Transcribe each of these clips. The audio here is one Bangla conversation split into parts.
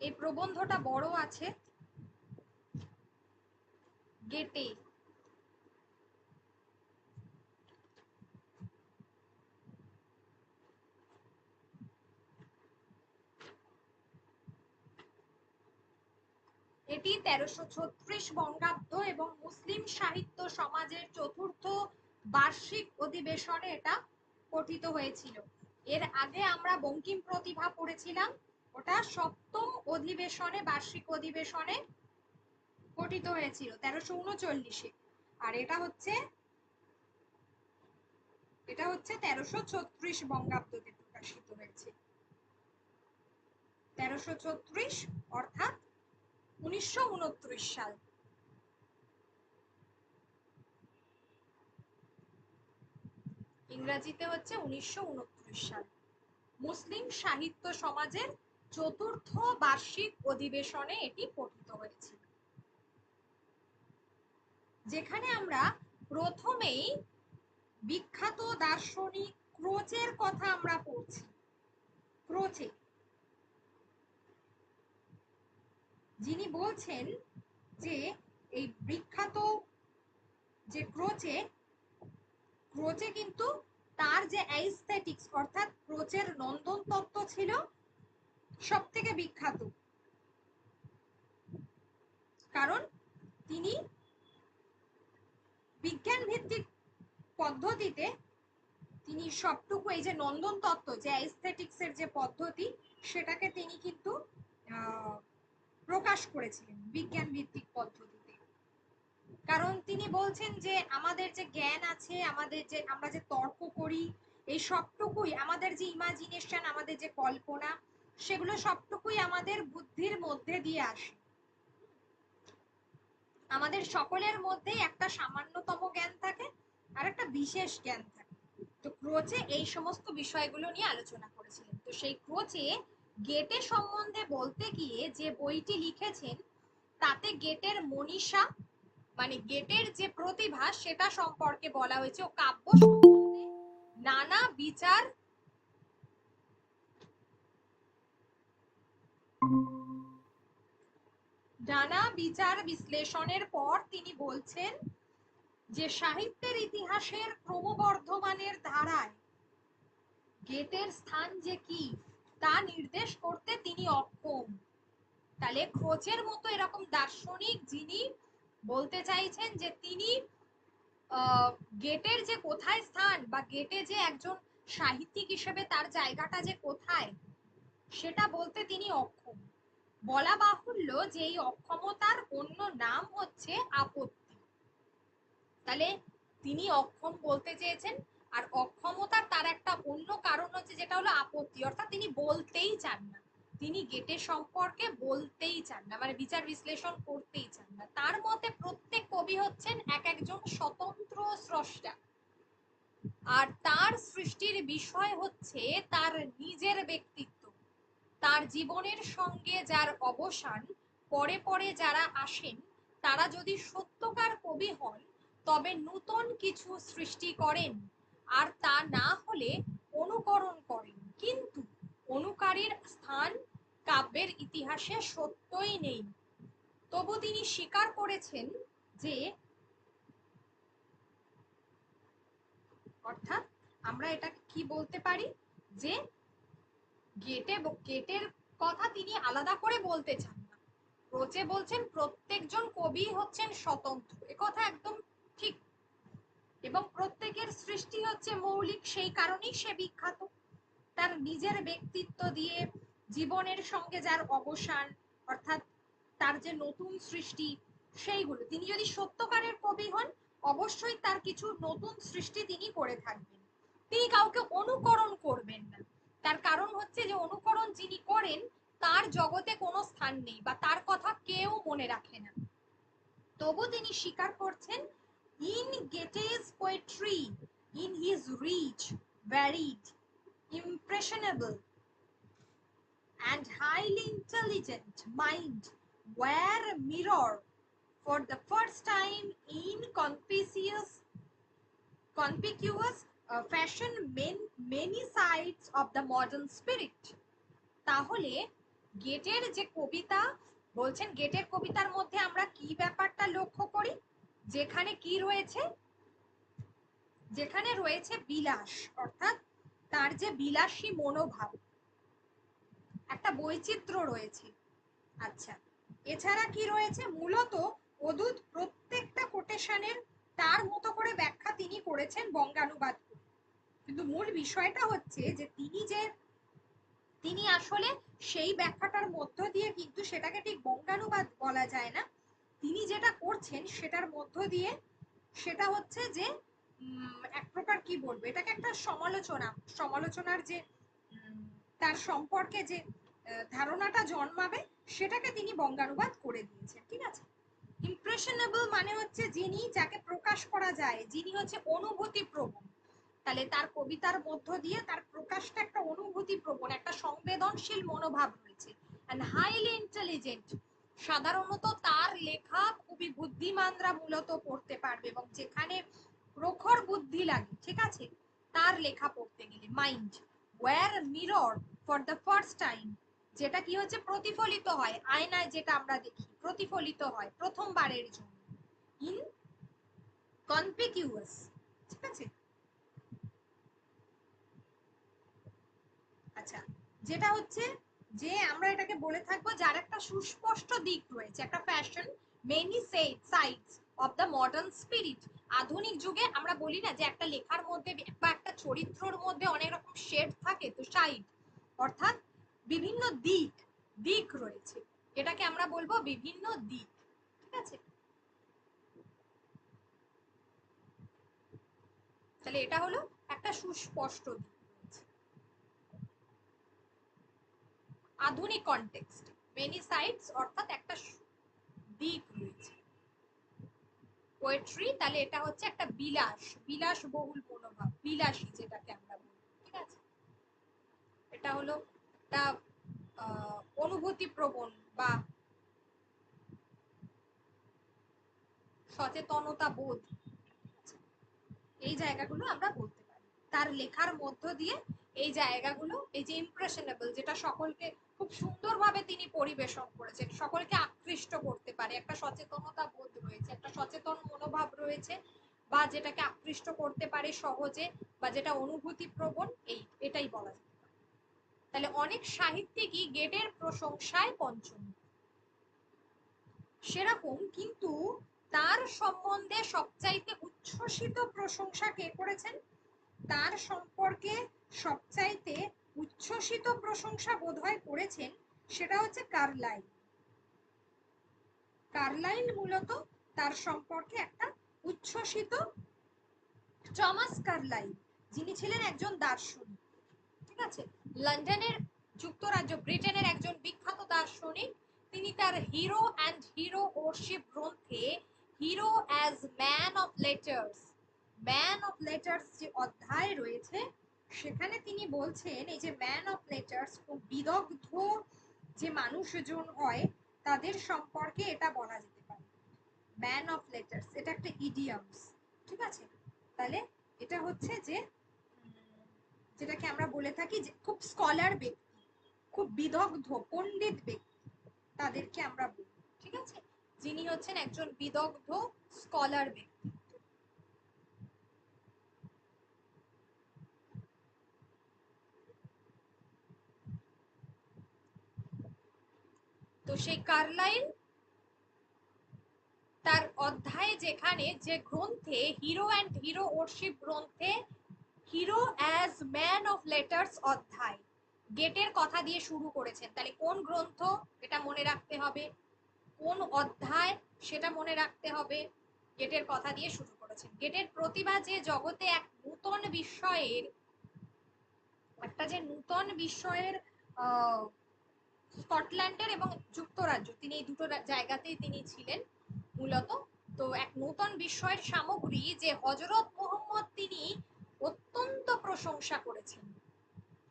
এই প্রবন্ধটা বড় আছে, গেটে। এটি 1336 বঙ্গাব্দ এবং মুসলিম সাহিত্য সমাজের চতুর্থ বার্ষিক অধিবেশনে এটা পঠিত হয়েছিল। এর আগে আমরা বঙ্কিম প্রতিভা পড়েছিলাম, ওটা সপ্তম অধিবেশনে, বার্ষিক অধিবেশনে পঠিত হয়েছিল 1339-এ। আর এটা হচ্ছে 1336 বঙ্গাব্দতে প্রকাশিত হয়েছে। 1336 অর্থাৎ 1929 সাল। ইংরেজিতে হচ্ছে 1929 সাল। মুসলিম সাহিত্য সমাজের চতুর্থ বার্ষিক অধিবেশনে এটি পঠিত হয়েছিল, যেখানে আমরা প্রথমেই বিখ্যাত দার্শনিক ক্রোচের কথা আমরা পড়ছি। ক্রোচে, যিনি বলছেন যে এই বিখ্যাত যে ক্রোচে কিন্তু তার যে অ্যাস্থেটিক্স অর্থাৎ ক্রোচের নন্দন তত্ত্ব ছিল সব থেকে বিখ্যাত, কারণ তিনি বিজ্ঞান ভিত্তিক পদ্ধতিতে তিনি সবটুকু এই যে নন্দন তত্ত্ব, যে অ্যাস্থেটিক্স এর যে পদ্ধতি, সেটাকে তিনি কিন্তু প্রকাশ করেছিলেন বিজ্ঞান ভিত্তিক পদ্ধতিতে। কারণ তিনি বলছেন যে আমাদের যে জ্ঞান আছে, আমাদের যে আমরা যে তর্ক করি, এই সবটুকুই আমাদের যে ইমাজিনেশন, আমাদের যে কল্পনা, সেগুলো সবটুকুই আমাদের বুদ্ধির মধ্যে দিয়ে আসে। আমাদের সকলের মধ্যেই একটা সামান্যতম জ্ঞান থাকে আর একটা বিশেষ জ্ঞান থাকে। তো ক্রোচে এই সমস্ত বিষয়গুলো নিয়ে আলোচনা করেছিলেন। তো সেই ক্রোচে গেটে সম্বন্ধে বলতে গিয়ে যে বইটি লিখেছেন, তাতে গেটের মনীষা মানে গেটের যে প্রতিভা সেটা সম্পর্কে বলা হয়েছে, ও কাব্য সম্বন্ধে নানা বিচার বিশ্লেষণের পর তিনি বলছেন যে সাহিত্যের ইতিহাসের ক্রমবর্ধমানের ধারায় গেটের স্থান যে কি তা নির্দেশ করতে তিনি অক্ষম। তাহলে ক্রোচের মতো এরকম দার্শনিক যিনি বলতে চাইছেন যে তিনি গেটের যে কোথায় স্থান বা গেটে যে একজন সাহিত্যিক হিসেবে তার জায়গাটা যে কোথায়, সেটা বলতে তিনি অক্ষম। বলা বাহুল্য যে এই অক্ষমতার অন্য নাম হচ্ছে আপত্তি। তাহলে তিনি অক্ষম বলতে চেয়েছেন, আর অক্ষমতার তার একটা অন্য কারণ হচ্ছে যেটা হলো আপত্তি, অর্থাৎ তিনি বলতেই চান না, তিনি গেটের সম্পর্কে বলতেই চান না, মানে বিচার বিশ্লেষণ করতেই চান না। তার মতে প্রত্যেক কবি হচ্ছেন এক একজন স্বতন্ত্র স্রষ্টা, আর তার সৃষ্টির বিষয় হচ্ছে তার নিজের ব্যক্তিত্ব, তার জীবনের সঙ্গে যার অবসান, পরে পরে যারা আসেন তারা যদি সত্যকার কবি হন তবে নূতন কিছু সৃষ্টি করেন, আর তা না হলে অনুকরণ করেন, কিন্তু অনুকারীর স্থান কাব্যের ইতিহাসে সত্যই নেই। তবু তিনি স্বীকার করেছেন যে, অর্থাৎ আমরা এটাকে কি বলতে পারি, যে গেটের কথা তিনি আলাদা করে বলতে চান না। ক্রোচে বলছেন প্রত্যেকজন কবি হচ্ছেন স্বতন্ত্র, একথা একদম ঠিক, এবং প্রত্যেকের সৃষ্টি হচ্ছে মৌলিক, সেই কারণেই সে বিখ্যাত। তার নিজের ব্যক্তিত্ব দিয়ে, জীবনের সঙ্গে যার অবসান, অর্থাৎ তার যে নতুন সৃষ্টি, সেইগুলো, তিনি যদি সত্যকারের কবি হন অবশ্যই তার কিছু নতুন সৃষ্টি তিনি করে থাকবেন, তিনি কাউকে অনুকরণ করবেন না। তার কারণ হচ্ছে যে অনুকরণ যিনি করেন তার জগতে কোনো স্থান নেই বা তার কথা কেউ মনে রাখে না। তবু তিনি স্বীকার করছেন, in Goethe's poetry, in his rich, varied, impressionable and highly intelligent mind were mirrored for the first time in conspicuous fashion many sides of the modern spirit. তাহলে গেটের যে কবিতা বলছেন, গেটের কবিতার মধ্যে আমরা কি ব্যাপারটা লক্ষ্য করি, যেখানে কি রয়েছে, যেখানে রয়েছে বিলাস, অর্থাৎ তার যে বিলাসী মনোভাব, একটা বৈচিত্র্য রয়েছে। আচ্ছা, এছাড়া কি রয়েছে, মূলত অদূত প্রত্যেকটা কোটেশনের তার মতো করে ব্যাখ্যা তিনি করেছেন বঙ্গানুবাদ করে। কিন্তু মূল বিষয়টা হচ্ছে যে তিনি আসলে সেই ব্যাখ্যাটার মধ্য দিয়ে কিন্তু সেটাকে ঠিক বঙ্গানুবাদ বলা যায় না, তিনি যেটা করছেন সেটার মধ্য দিয়ে সেটা হচ্ছে যে এক প্রকার কি বলবো, এটাকে একটা সমালোচনার যে তার সম্পর্কে যে ধারণাটা জন্মাবে সেটাকে তিনি বঙ্গানুবাদ করে দিয়েছেন। ঠিক আছে, ইমপ্রেশনেবল মানে হচ্ছে যিনি, যাকে প্রকাশ করা যায়, যিনি হচ্ছে অনুভূতি প্রবণ, তাহলে তার কবিতার মধ্য দিয়ে তার প্রকাশটা একটা অনুভূতি প্রবণ, একটা সংবেদনশীল মনোভাব রয়েছে। এন্ড হাইলি ইন্টেলিজেন্ট, সাধারণত তার লেখা খুবই বুদ্ধিমানরা মূলত পড়তে পারবে, এবং যেখানে প্রখর বুদ্ধি লাগে, ঠিক আছে, তার লেখা পড়তে গেলে। Mind were mirror for the first time, যেটা কি হচ্ছে, প্রতিফলিত হয়, আয়নায় যেটা আমরা দেখি প্রতিফলিত হয় প্রথমবারের জন্য, ইন কনপিকিউয়াস, ঠিক আছে। আচ্ছা, যেটা হচ্ছে যে আমরা এটাকে বলে থাকবো যার একটা সুস্পষ্ট দিক রয়েছে, একটা fashion, many sides of the modern spirit. আধুনিক যুগে আমরা বলি না যে একটা লেখার মধ্যে বা একটা চরিত্রের মধ্যে অনেক রকম শেড থাকে, তো সাইড অর্থাৎ বিভিন্ন দিক, দিক রয়েছে, এটাকে আমরা বলবো বিভিন্ন দিক। ঠিক আছে, তাহলে এটা হলো একটা সুস্পষ্ট দিক রয়েছে আধুনিক কনটেক্সট, মেনি সাইডস অর্থাৎ একটা দিক রয়েছে। পোয়েট্রি, তাহলে এটা হচ্ছে একটা বিলাসবহুল মনোভাব, বিলাসী যেটাকে আমরা বলি। ঠিক আছে, এটা হলো একটা অনুভূতি প্রবণ বা সচেতনতা বোধ, এই জায়গাগুলো আমরা বলতে পারি তার লেখার মধ্য দিয়ে। এই জায়গাগুলো, এই যে ইমপ্রেশনেবল, যেটা সকলকে খুব সুন্দরভাবে তিনি পরিবেশন করেছেন, সকলকে আকৃষ্ট করতে পারে, একটা সচেতনতা বোধ রয়েছে, একটা সচেতন মনোভাব রয়েছে, বা যেটাকে আকৃষ্ট করতে পারে সহজে, বা যেটা অনুভূতি প্রবণ, এটাই বলা যায়। তাহলে অনেক সাহিত্যিকই গেটের প্রশংসায় পঞ্চম, সেরকম কিন্তু তার সম্বন্ধে সবচাইতে উচ্ছ্বসিত প্রশংসা কে করেছেন, তার সম্পর্কে সবচাইতে উচ্ছ্বসিত প্রশংসা বোধহয় করেছেন, সেটা হচ্ছে কার্লাইল। কার্লাইল মূলত তার সম্পর্কে একটা উচ্ছ্বসিত, টমাস কার্লাইল, যিনি ছিলেন একজন দার্শনিক, ঠিক আছে, লন্ডনের, ব্রিটেনের একজন বিখ্যাত দার্শনিক। তিনি তার হিরো অ্যান্ড হিরো ওরশিপ গ্রন্থে hero as man of letters যে অধ্যায় রয়েছে, সেখানে তিনি বলছেন এই যে ম্যান অফ লেটার্স, খুব বিদগ্ধ যে মানুষজন হয় তাদের সম্পর্কে এটা বলা যেতে পারে। ম্যান অফ লেটার্স এটা একটা ইডিয়ামস, ঠিক আছে। তাহলে এটা হচ্ছে যে যেটাকে আমরা বলে থাকি যে খুব স্কলার ব্যক্তি, খুব বিদগ্ধ পণ্ডিত ব্যক্তি, তাদেরকে আমরা বলি, ঠিক আছে, যিনি হচ্ছেন একজন বিদগ্ধ স্কলার ব্যক্তি। তো সেই কার্লাইল তার অধ্যায়ে, যেখানে যে গ্রন্থে হিরো অ্যান্ড হিরো ওরশিপ গ্রন্থে hero as man of letters অধ্যায় গেটের কথা দিয়ে শুরু করেছেন, তাহলে কোন গ্রন্থ এটা মনে রাখতে হবে, কোন অধ্যায় সেটা মনে রাখতে হবে, গেটের কথা দিয়ে শুরু করেছেন। গেটের প্রতিভা যে জগতে এক নূতন বিষয়ের, একটা যে নূতন বিষয়ের, স্কটল্যান্ডের এবং যুক্তরাজ্য, তিনি এই দুটো জায়গাতেই তিনি ছিলেন মূলত। তো এক নূতন বিষয়ের সামগ্রী যে হযরত মুহাম্মদ, তিনি অত্যন্ত প্রশংসা করেছেন।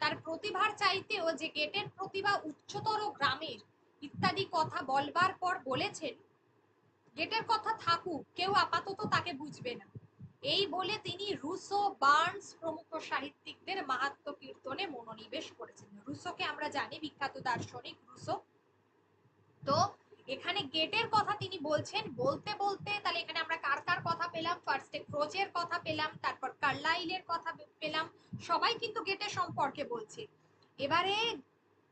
তার প্রতিভার চাইতেও যে গেটের প্রতিভা উচ্চতর গ্রামের ইত্যাদি কথা বলবার পর বলেছেন, গেটের কথা থাকুক, কেউ আপাতত তাকে বুঝবে না, এই বলে তিনি রুসো, বার্নস প্রমুখ সাহিত্যিকদের মাহাত্ম্য কীর্তনে মনোনিবেশ করেছেন। রুসোকে আমরা জানি, বিখ্যাত দার্শনিক রুসো। তো এখানে গেটের কথা তিনি বলছেন, বলতে বলতে তাহলে এখানে আমরা কার কার কথা পেলাম, ফার্স্টে ক্রোচের কথা পেলাম, তারপর কার্লাইলের কথা পেলাম, সবাই কিন্তু গেটের সম্পর্কে বলছে। এবারে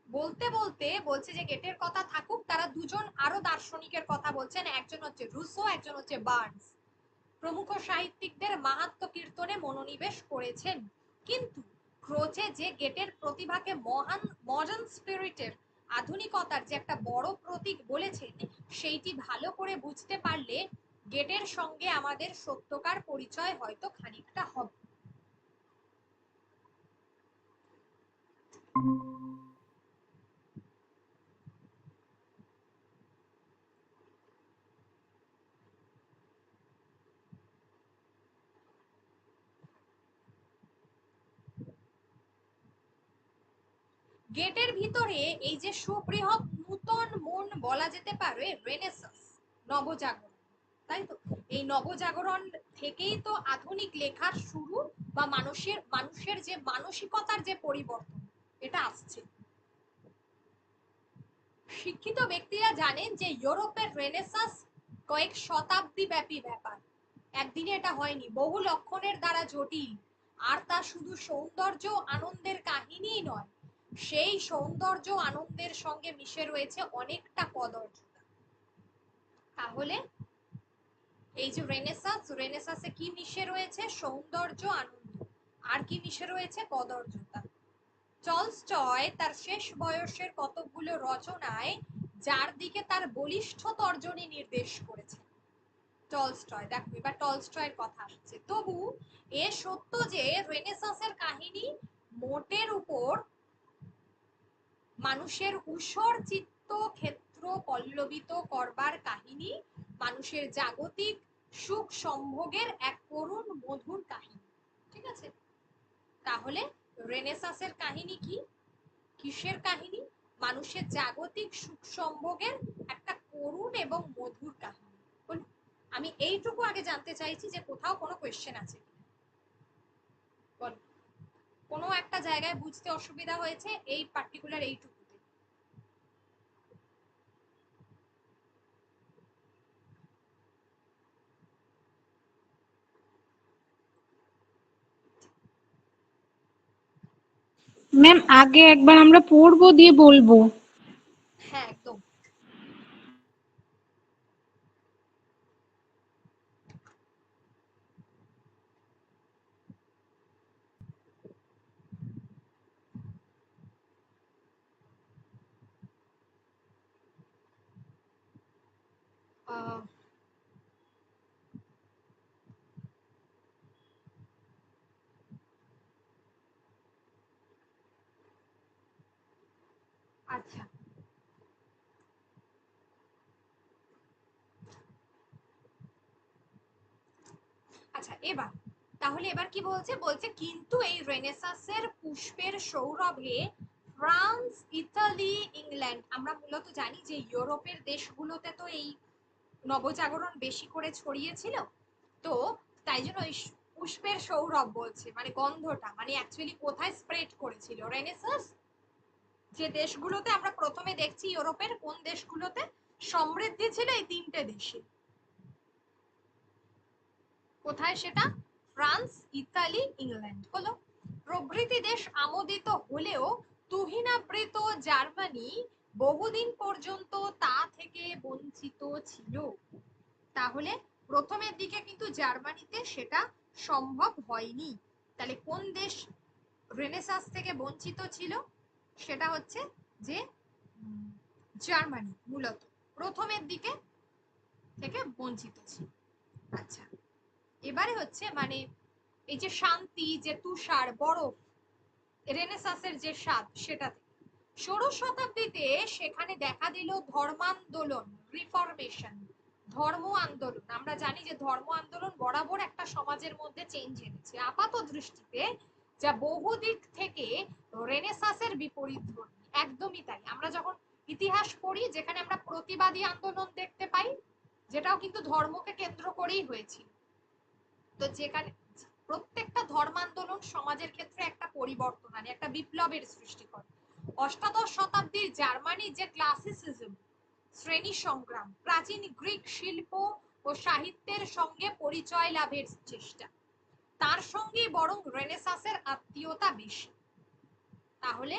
বলতে বলতে বলছে যে গেটের কথা থাকুক, তারা দুজন আরো দার্শনিকের কথা বলছেন, একজন হচ্ছে রুসো, একজন হচ্ছে বার্নস। প্রমুখ সাহিত্যিকদের মাহাত্ম্য কীর্তনে মনোনিবেশ করেছেন, কিন্তু ক্রোচে যে গেটের প্রতিভাকে মহান মডার্ন স্পিরিটের আধুনিকতার যে একটা বড় প্রতীক বলেছেন, সেইটি ভালো করে বুঝতে পারলে গেটের সঙ্গে আমাদের সত্যকার পরিচয় হয়তো খানিকটা হবে। গেটের ভিতরে এই যে সুবৃহৎ নূতন মন বলা যেতে পারে রেনেসাঁস, নবজাগরণ, তাই তো? এই নবজাগরণ থেকেই তো আধুনিক লেখার শুরু, বা মানুষের যে মানসিকতার যে পরিবর্তন, এটা আসছে। শিক্ষিত ব্যক্তিরা জানেন যে ইউরোপের রেনেসাঁস কয়েক শতাব্দী ব্যাপী ব্যাপার, একদিনে এটা হয়নি, বহু লক্ষণের দ্বারা জটিল। আর তা শুধু সৌন্দর্য আনন্দের কাহিনীই নয়, সেই সৌন্দর্য আনন্দের সঙ্গে মিশে রয়েছে অনেকটা কদর্যতা। তাহলে এই যে রেনেসাঁসে কি মিশে রয়েছে? সৌন্দর্য, আনন্দ, আর কি মিশে রয়েছে? কদর্যতা। টলস্টয় তার শেষ বয়সের কতগুলো রচনায় যার দিকে তার বলিষ্ঠ তর্জনী নির্দেশ করেছে। টলস্টয়, দেখো এবার টলস্টয়ের কথা আসছে। তবু এ সত্য যে রেনেসাঁসের কাহিনী মোটের উপর মানুষের ঊষর চিত্ত ক্ষেত্র পল্লবিত করবার কাহিনী, মানুষের জাগতিক সুখ সম্ভোগের এক করুণ মধুর কাহিনী। ঠিক আছে, তাহলে রেনেসাঁসের কাহিনী কি? কিসের কাহিনী? মানুষের জাগতিক সুখ সম্ভোগের একটা করুণ এবং মধুর কাহিনী। আমি এইটুকু আগে জানতে চাইছি যে কোথাও কোনো কোয়েশ্চেন আছে বল, কোনো একটা জায়গায় বুঝতে অসুবিধা হয়েছে এই পার্টিকুলার এইটুকুতে? ম্যাম আগে একবার আমরা পড়বো দিয়ে বলবো। হ্যাঁ একদম। আচ্ছা, আচ্ছা এবার তাহলে এবার কি বলছে? বলছে কিন্তু এই রেনেসাঁসের পুষ্পের সৌরভে ফ্রান্স, ইতালি, ইংল্যান্ড, আমরা মূলত জানি যে ইউরোপের দেশগুলোতে তো এই নবজাগরণ বেশি করে ছড়িয়েছিল, তো তাই জন্য ওই পুষ্পের সৌরভ বলছে, মানে গন্ধটা, মানে অ্যাকচুয়ালি কোথায় স্প্রেড করেছিল রেনেসাঁস? যে দেশগুলোতে আমরা প্রথমে দেখছি ইউরোপের কোন দেশগুলোতে সমৃদ্ধি ছিল, এই তিনটে দেশে। কোথায় সেটা? ফ্রান্স, ইতালি, ইংল্যান্ড হলো প্রভৃতি দেশ আমোদিত হলেও তুহিনাবৃত জার্মানি বহুদিন পর্যন্ত তা থেকে বঞ্চিত ছিল। তাহলে প্রথমের দিকে কিন্তু জার্মানিতে সেটা সম্ভব হয়নি। তাহলে কোন দেশ রেনেসাঁস থেকে বঞ্চিত ছিল? সেটা হচ্ছে যে জার্মানি মূলত প্রথমের দিকে থেকে বঞ্চিত ছিল। আচ্ছা, এবারে হচ্ছে মানে এই যে শান্তি, যে তুষার বরফ, রেনেসাঁসের যে স্বাদ, সেটা ষোড়শ শতাব্দীতে সেখানে দেখা দিল ধর্মান্দোলন, রিফরমেশন, ধর্ম আন্দোলন। আমরা জানি যে ধর্ম আন্দোলন বরাবর একটা সমাজের মধ্যে চেঞ্জ এনেছে, আপাত দৃষ্টিতে যা বহু দিক থেকে রেনেসাঁসের বিপরীত ধর্মী। একদমই তাই, আমরা যখন ইতিহাস পড়ি যেখানে আমরা প্রতিবাদী আন্দোলন দেখতে পাই, যেটাও কিন্তু ধর্মকে কেন্দ্র করেই হয়েছিল। তো যেখানে প্রত্যেকটা ধর্মান্দোলন সমাজের ক্ষেত্রে একটা পরিবর্তন আনে, একটা বিপ্লবের সৃষ্টি করে। অষ্টাদশ শতাব্দীর জার্মানির যে ক্লাসিসিজম, শ্রেণী সংগ্রাম, প্রাচীন গ্রিক শিল্প ও সাহিত্যের সঙ্গে পরিচয় লাভের চেষ্টা, তার সঙ্গে বরং রেনেসাঁসের আত্মীয়তা বেশি। তাহলে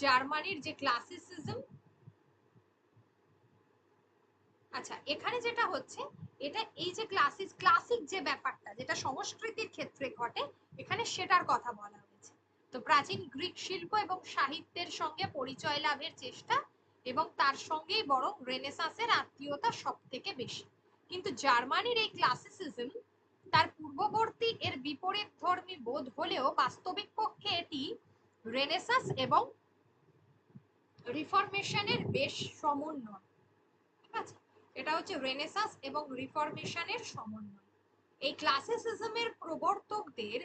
জার্মানির যে ক্লাসিসিজম, আচ্ছা এখানে যেটা হচ্ছে, এটা এই যে ক্লাসিক যে ব্যাপারটা যেটা সংস্কৃতির ক্ষেত্রে ঘটে, এখানে সেটার কথা বলা হয়েছে। তো প্রাচীন গ্রিক শিল্প এবং সাহিত্যের সঙ্গে পরিচয় লাভের চেষ্টা এবং তার সঙ্গেই বরং রেনেসাঁসের আত্মীয়তা সব থেকে বেশি। কিন্তু জার্মানির এই ক্লাসিসিজম তার পূর্ববর্তী এর বিপরীত ধর্মী বোধ হলেও বাস্তবিক পক্ষে এটি রেনেসাঁস এবং রিফরমেশনের বেশ সমন্বয়। ঠিক আছে, এটা হচ্ছে রেনেসাঁস এবং রিফরমেশনের সমন্বয়। এই ক্লাসিসিজমের প্রবর্তকদের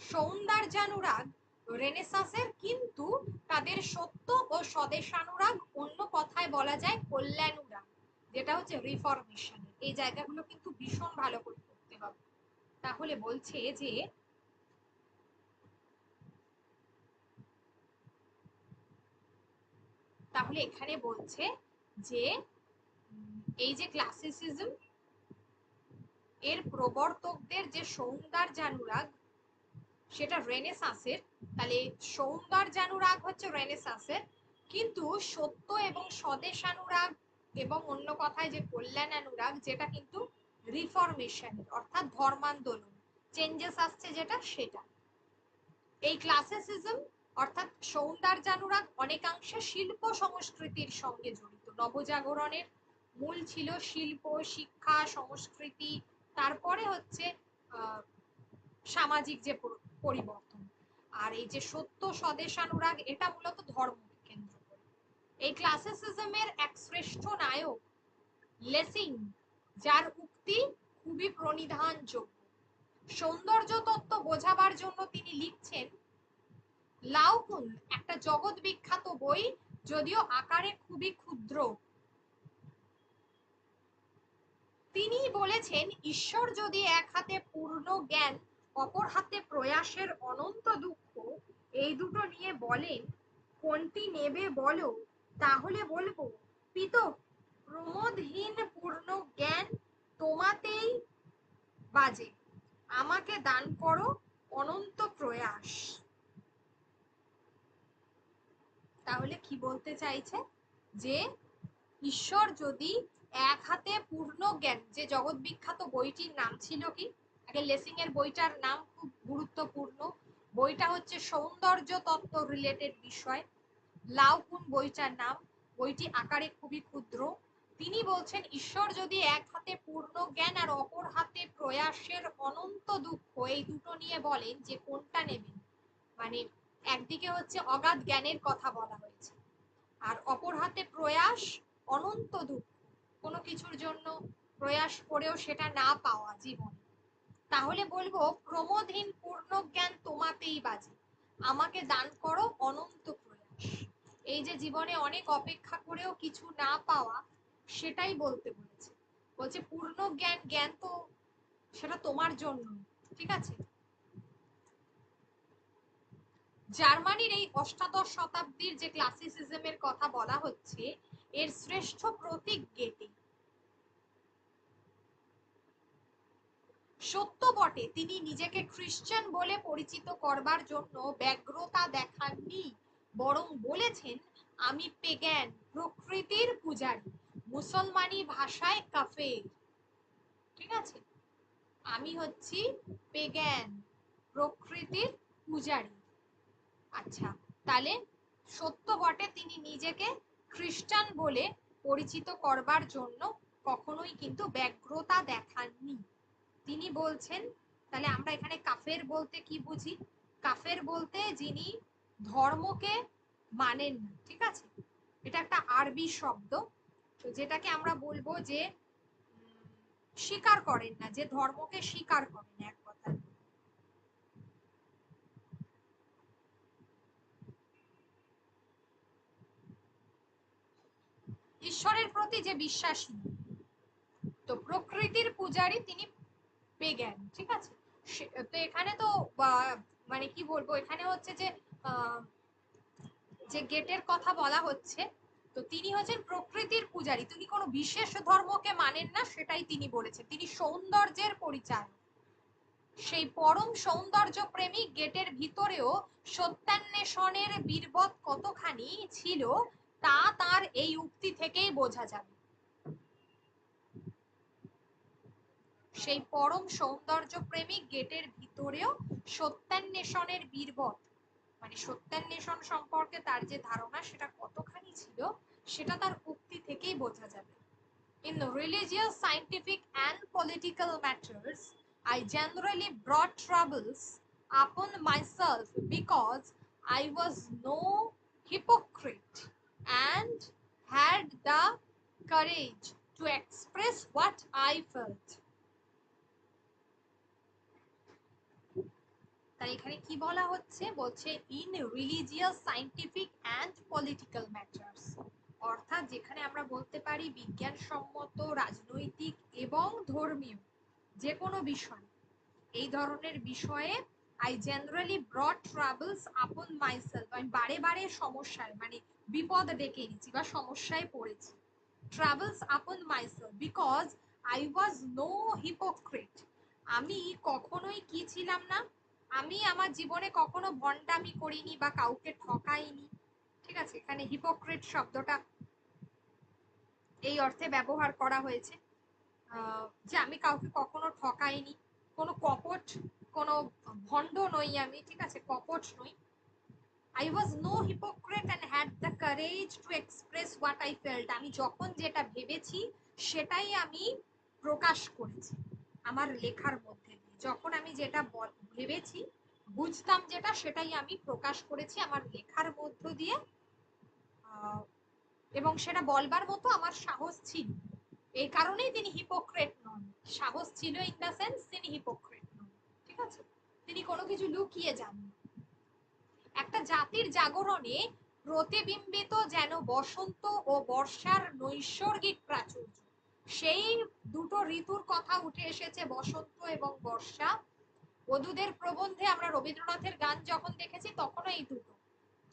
সৌন্দর্যানুরাগ রেনেসাঁসের, কিন্তু তাদের সত্য ও স্বদেশানুরাগ, অন্য কথায় বলা যায় কল্যাণুরাগ, যেটা হচ্ছে রিফরমেশনের। এই জায়গাগুলো কিন্তু ভীষণ ভালো করে করতে হবে। তাহলে বলছে যে তাহলে এখানে বলছে যে এই যে ক্লাসিসিজম এর প্রবর্তকদের যে সৌন্দর্যানুরাগ সেটা রেনেসাঁসের, তাহলে সৌন্দর্যানুরাগ হচ্ছে রেনেসাঁসের, কিন্তু সত্য এবং স্বদেশানুরাগ এবং অন্য কথায় যে কল্যাণানুরাগ, যেটা কিন্তু রিফরমেশনের, অর্থাৎ ধর্মান্দোলন, চেঞ্জেস আসছে যেটা, সেটা। এই ক্লাসিসিজম অর্থাৎ সৌন্দর্যানুরাগ অনেকাংশে শিল্প সংস্কৃতির সঙ্গে জড়িত। নবজাগরণের মূল ছিল শিল্প, শিক্ষা, সংস্কৃতি, তারপরে হচ্ছে সামাজিক যে পরিবর্তন। আর এই যে সত্য স্বদেশানুরাগ, এটা মূলত ধর্মকে কেন্দ্র করে। এই ক্লাসিসিজমের এক শ্রেষ্ঠ নায়ক লেসিং, যার উক্তি খুবই প্রণিধানযোগ্য। সৌন্দর্য তত্ত্ব বোঝাবার জন্য তিনি লিখছেন, লাউকুন একটা জগৎ বিখ্যাত বই, যদিও আকারে খুবই ক্ষুদ্র। তিনি বলেছেন, ঈশ্বর যদি এক হাতে পূর্ণ জ্ঞান, অপর হাতে প্রয়াসের অনন্ত দুঃখ, এই দুটো নিয়ে বলেন কোনটি নেবে বলো, তাহলে বলবো পিত প্রমোদহীন পূর্ণ জ্ঞান তোমাতেই বাজে, আমাকে দান করো অনন্ত প্রয়াস। তাহলে কি বলতে চাইছে, যে ঈশ্বর যদি এক হাতে পূর্ণ জ্ঞান, যে জগৎ বিখ্যাত বইটির নাম ছিল কি, আগে লেসিং এর বইটার নাম খুব গুরুত্বপূর্ণ, বইটা হচ্ছে সৌন্দর্য তত্ত্ব রিলেটেড বিষয়, লাউকুন বইটার নাম, বইটি আকারে খুবই ক্ষুদ্র। তিনি বলছেন, ঈশ্বর যদি এক হাতে পূর্ণ জ্ঞান আর অপর হাতে প্রয়াসের অনন্ত দুঃখ, এই দুটো নিয়ে বলেন যে কোনটা নেবেন, মানে একদিকে হচ্ছে অগাধ জ্ঞানের কথা বলা হয়েছে, আর অপর হাতে প্রয়াস, অনন্ত দুঃখ, কোনো কিছুর জন্য প্রয়াস করেও সেটা না পাওয়া জীবনে, তাহলে বলবো প্রমোদহীন পূর্ণ জ্ঞান তোমাতেই বাজে, আমাকে দান করো অনন্ত প্রয়াস। এই যে জীবনে অনেক অপেক্ষা করেও কিছু না পাওয়া, সেটাই বলতে বলেছে। বলছে পূর্ণ জ্ঞান, জ্ঞান তো সেটা তোমার জন্য। ঠিক আছে, জার্মানির এই অষ্টাদশ শতাব্দীর যে ক্লাসিসিজমের কথা বলা হচ্ছে, এর শ্রেষ্ঠ প্রতীক গেটে। সত্য বটে, তিনি নিজেকে খ্রিস্টান বলে পরিচিত করবার জন্য ব্যগ্রতা দেখাননি, বরং বলেছেন, আমি পেগান, প্রকৃতির পূজারী, মুসলমানি ভাষায় কাফের। ঠিক আছে, আমি হচ্ছি পেগান, প্রকৃতির পূজারী। আচ্ছা, তাহলে সত্য বটে, তিনি নিজেকে খ্রিস্টান বলে পরিচিত করবার জন্য কখনোই কিন্তু ব্যগ্রতা দেখাননি। তিনি বলছেন, তাহলে আমরা এখানে কাফের বলতে কি বুঝি, কাফের বলতে যিনি ধর্মকে মানেন না। ঠিক আছে, এটা একটা আরবি শব্দ, তো যেটাকে আমরা বলবো যে স্বীকার করেন না, যে ধর্মকে স্বীকার করেন এক কথা। ঈশ্বরের প্রতি যে বিশ্বাসী, তো প্রকৃতির পূজারী তিনি পেগান। ঠিক আছে, তো এখানে তো মানে কি বলবো, এখানে হচ্ছে যে যে গেটের কথা বলা হচ্ছে, তো তিনি হচ্ছেন প্রকৃতির পূজারী, তিনি কোনো বিশেষ ধর্মকে মানেন না, সেটাই তিনি বলেছেন। তিনি সৌন্দর্যের পরিচয়, সেই পরম সৌন্দর্য প্রেমী গেটের ভিতরেও সত্যান্বেষণের বীরবৎ কতখানি ছিল তা তার এই উক্তি থেকেই বোঝা যাবে। সেই পরম সৌন্দর্য প্রেমী গেটের ভিতরেও সত্যান্বেষণের বীরবৎ, মানে সত্যান্বেষণ সম্পর্কে তার যে ধারণা সেটা কতখানি ছিল সেটা তার উক্তি থেকেই বোঝা যাবে। In religious, scientific and political matters, I generally brought troubles upon myself because I was no hypocrite and had the courage to express what I felt. তাই এখানে কি বলা হচ্ছে, বলছে in religious, scientific and political matters, অর্থাৎ যেখানে আমরা বলতে পারি বিজ্ঞানসম্মত, রাজনৈতিক এবং ধর্মীয় যে কোনো বিষয়, এই ধরনের বিষয়ে আই জেনারেলি ব্রট ট্রাবলস আপন মাইসেলফ, আমি বারে বারে সমস্যায় মানে বিপদ ডেকে এনেছি বা সমস্যায় পড়েছি। Travels upon myself because I was no hypocrite, আমি কখনোই কি ছিলাম না, আমি আমার জীবনে কখনো ভণ্ডামি করিনি বা কাউকে ঠকাইনি। ঠিক আছে, এখানে হিপোক্রিট শব্দটা এই অর্থে ব্যবহার করা হয়েছে যে আমি কাউকে কখনো ঠকাইনি, কোনো কপট, কোনো ভণ্ড নই আমি, ঠিক আছে, কপট নই। I was no hypocrite and had the courage to express what I felt, আমি যখন যেটা ভেবেছি সেটাই আমি প্রকাশ করেছি আমার লেখার মধ্যে দিয়ে, যখন আমি যেটা ভেবেছি বুঝতাম যেটা সেটাই আমি প্রকাশ করেছি আমার লেখার মধ্য দিয়ে, এবং সেটা বলবার মতো আমার সাহস ছিল, এই কারণেই তিনি হিপোক্রেট নন। সাহস ছিল ইন দ্য সেন্স তিনি হিপোক্রেট নন, ঠিক আছে, তিনি কোনো কিছু লুকিয়ে যান। একটা জাতির জাগরণে প্রতিবিম্বিত যেন বসন্ত ও বর্ষার নৈসর্গিক প্রাচুর্য, সেই দুটো ঋতুর কথা উঠে এসেছে, বসন্ত এবং বর্ষা। বধূদের প্রবন্ধে আমরা রবীন্দ্রনাথের গান যখন দেখেছি তখনও এই দুটো,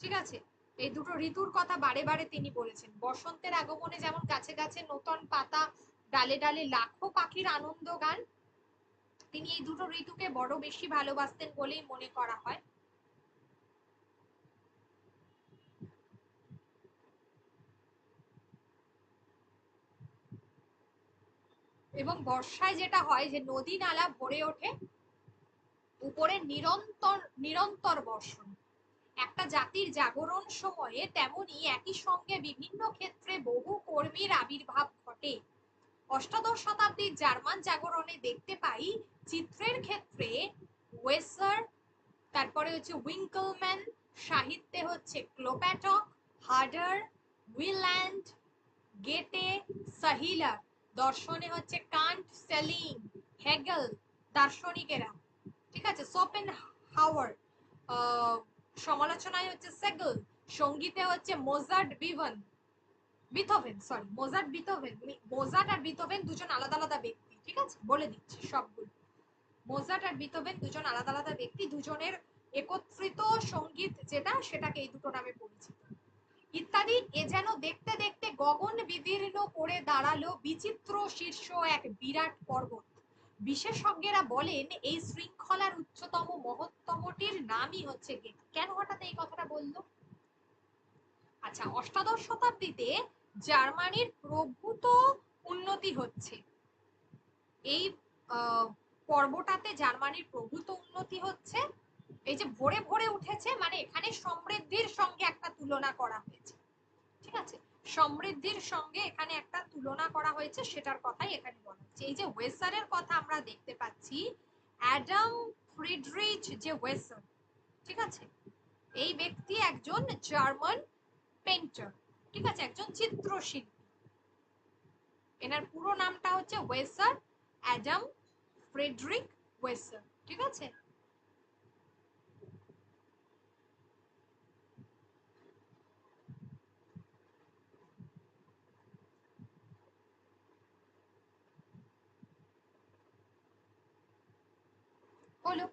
ঠিক আছে, এই দুটো ঋতুর কথা বারে বারে তিনি বলেছেন। বসন্তের আগমনে যেমন গাছে গাছে নতুন পাতা, ডালে ডালে লাখো পাখির আনন্দ গান, তিনি এই দুটো ঋতুকে বড় বেশি ভালোবাসতেন বলেই মনে করা হয়। এবং বর্ষায় যেটা হয় যে নদী নালা ভরে ওঠে, উপরে নিরন্তর নিরন্তর বর্ষণ। একটা জাতির জাগরণ সময়ে তেমনি একই সঙ্গে বিভিন্ন ক্ষেত্রে বহু কর্মীর আবির্ভাব ঘটে। অষ্টাদশ শতাব্দীর জার্মান জাগরণে দেখতে পাই চিত্রের ক্ষেত্রে ওয়েসার, তারপরে হচ্ছে উইঙ্কলম্যান, সাহিত্যে হচ্ছে ক্লোপ্যাটক, হার্ডার, উইল্যান্ড, গেটে, সাহিলার, দর্শনে হচ্ছে কান্ট, সেলিং, হেগেল, দার্শনিকেরা, ঠিক আছে, সোপেন হাওয়ার, সমালোচনায় হচ্ছে সেগেল, সঙ্গীতে হচ্ছে Mozart, Beethoven, sorry Mozart Beethoven, Mozart আর বিথোভেন দুজন আলাদা আলাদা ব্যক্তি, ঠিক আছে, বলে দিচ্ছি সবগুলো। মোজার্ট আর বিথোভেন দুজন আলাদা আলাদা ব্যক্তি, দুজনের একত্রিত সঙ্গীত যেটা সেটাকে এই দুটো নামে পরিচিত, ইত্যাদি। এ যেন দেখতে দেখতে গগন বিদীর্ণ করে দাঁড়ালো বিচিত্র শীর্ষ এক বিরাট পর্বত। বিশেষজ্ঞরা বলেন এই শৃঙ্খলার উচ্চতম মহত্তমটির নামই হচ্ছে গেট। কেন হঠাৎ এই কথাটা বললো? আচ্ছা, অষ্টাদশ শতাব্দীতে জার্মানির প্রভূত উন্নতি হচ্ছে, এই পর্বটাতে জার্মানির প্রভূত উন্নতি হচ্ছে, এই যে ভরে ভরে উঠেছে মানে এখানে সমৃদ্ধির সঙ্গে একটা তুলনা করা হয়েছে, ঠিক আছে, সমৃদ্ধির সঙ্গে এখানে একটা তুলনা করা হয়েছে, সেটার কথাই এখানে বলা হচ্ছে। এই যে ওয়েসারের কথা আমরা দেখতে পাচ্ছি, অ্যাডাম ফ্রিডরিচ যে ওয়েসার, ঠিক আছে, এই ব্যক্তি একজন জার্মান পেইন্টার, ঠিক আছে, একজন চিত্রশিল্পী। এনার পুরো নামটা হচ্ছে ওয়েসার অ্যাডাম ফ্রেডরিক ওয়েসার, ঠিক আছে। হলো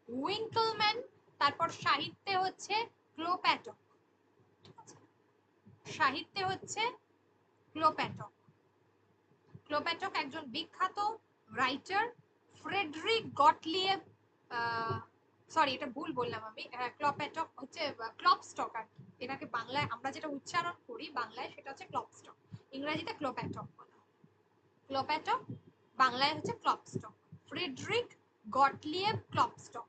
উইঙ্কলম্যান, তারপর সাহিত্যে হচ্ছে ক্লোপ্যাটক, ঠিক আছে। সাহিত্যে হচ্ছে ক্লোপ্যাটক। ক্লোপ্যাটক একজন বিখ্যাত রাইটার। ফ্রেডরিক গটলিয়েব, সরি এটা ভুল বললাম আমি, ক্লোপ্যাটক হচ্ছে ক্লপস্টক আর কি, এটাকে বাংলায় আমরা যেটা উচ্চারণ করি বাংলায় সেটা হচ্ছে ক্লপস্টক, ইংরেজিতে ক্লোপ্যাটক বলা হয়। ক্লোপ্যাটক বাংলায় হচ্ছে ক্লপস্টক। Friedrich Gottlieb ক্লপস্টক।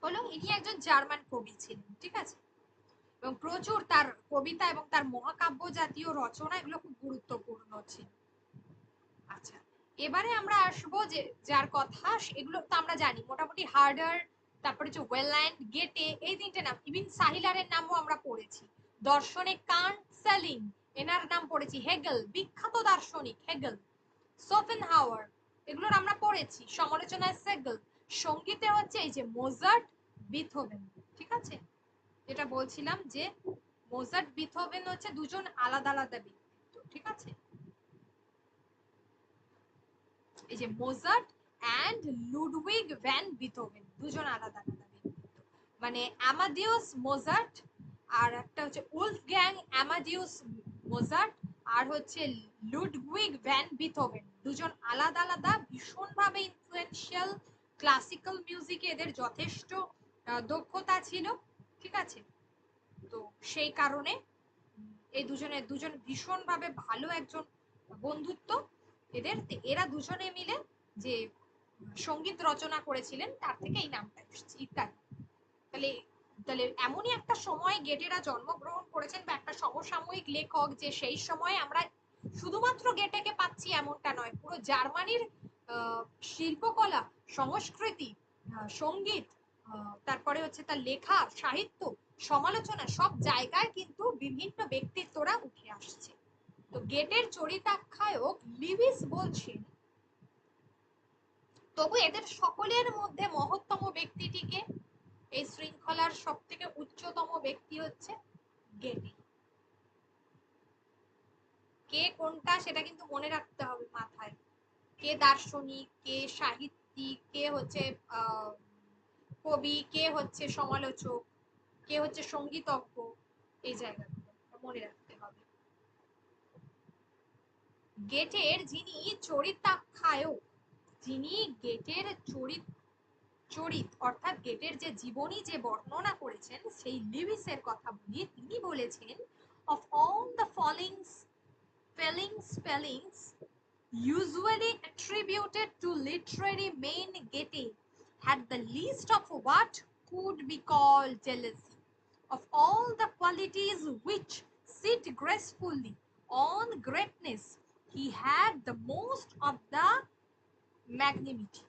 হলো ইনি একজন জার্মান কবি ছিলেন, ঠিক আছে, এবং প্রচুর তার কবিতা এবং তার মহাকাব্য জাতীয় রচনা এগুলো খুব গুরুত্বপূর্ণ ছিল। আচ্ছা, এবারে আমরা আসবো যে যার কথা, এগুলো তো আমরা জানি মোটামুটি, হার্ডার, তারপরে হচ্ছে ওয়েল্যান্ড, গেটে, এই তিনটে নাম। ইভিন সাহিলারের নামও আমরা পড়েছি। দর্শনে কান্ট, সেলিং, এনার নাম পড়েছি। হেগেল, বিখ্যাত দার্শনিক হেগেল। সোফেনহাওয়ার, এগুলোর আমরা পড়েছি। সমালোচনায় সেগেল। সঙ্গীতে হচ্ছে এই যে মোজার্ট, বিথোভেন, ঠিক আছে, যেটা বলছিলাম যে মোজার্ট বিথোভেন হচ্ছে দুজন আলাদা আলাদা ব্যক্তিত্ব, ঠিক আছে। এই যে Mozart and Ludwig van Beethoven দুজন আলাদা আলাদা ব্যক্তিত্ব। মানে অ্যামাডিউস মোজার্ট আর একটা হচ্ছে উলফগ্যাং অ্যামাডিউস মোজার্ট আর হচ্ছে লুডউইগ ভ্যান বিথোভেন, দুজন আলাদা আলাদা ভীষণভাবে ইনফ্লুয়েন্সিয়াল। ক্লাসিক্যাল মিউজিকে এদের যথেষ্ট দক্ষতা ছিল, ঠিক আছে। তো সেই কারণে এই দুজন ভীষণভাবে ভালো একজন বন্ধুত্ব এদের। এরা দুজনে মিলে যে সঙ্গীত রচনা করেছিলেন তার থেকে এই নামটা এসেছে ইত্যাদি। তাহলে তাহলে এমনই একটা সময় গেটেরা জন্মগ্রহণ করেছেন, বা একটা সমসাময়িক লেখক যে সেই সময় আমরা শুধুমাত্র গেটেকে পাচ্ছি এমনটা নয়, পুরো জার্মানির শিল্পকলা, সংস্কৃতি, সঙ্গীত, তারপরে হচ্ছে তার লেখা, সাহিত্য, সমালোচনা, সব জায়গায় কিন্তু বিভিন্ন ব্যক্তিত্বরা উঠে আসছে। তো গেটের চরিতাখ্যায়ক লিভিস বলছেন, তবু এদের সকলের মধ্যে মহত্তম ব্যক্তিটিকে, এই শৃঙ্খলার সব থেকে উচ্চতম ব্যক্তি হচ্ছে গেটে। কে কোনটা সেটা কিন্তু মনে রাখতে হবে মাথায়। কে দার্শনিক, কে সাহিত্যিক, কে হচ্ছে কবি, কে হচ্ছে সমালোচক, কে হচ্ছে সঙ্গীতজ্ঞ, এই জায়গাগুলো মনে রাখতে হবে। গেটের যিনি চরিতাখ্যায়ক, যিনি গেটের চরিত অর্থাৎ গেটের যে জীবনী যে বর্ণনা করেছেন, সেই লিভিসের কথা বলি। তিনি বলেছেন, of all the spellings usually attributed to literary men, Goethe had the least of what could be called jealousy. Of all the qualities which sit gracefully on greatness, he had the most of the magnanimity.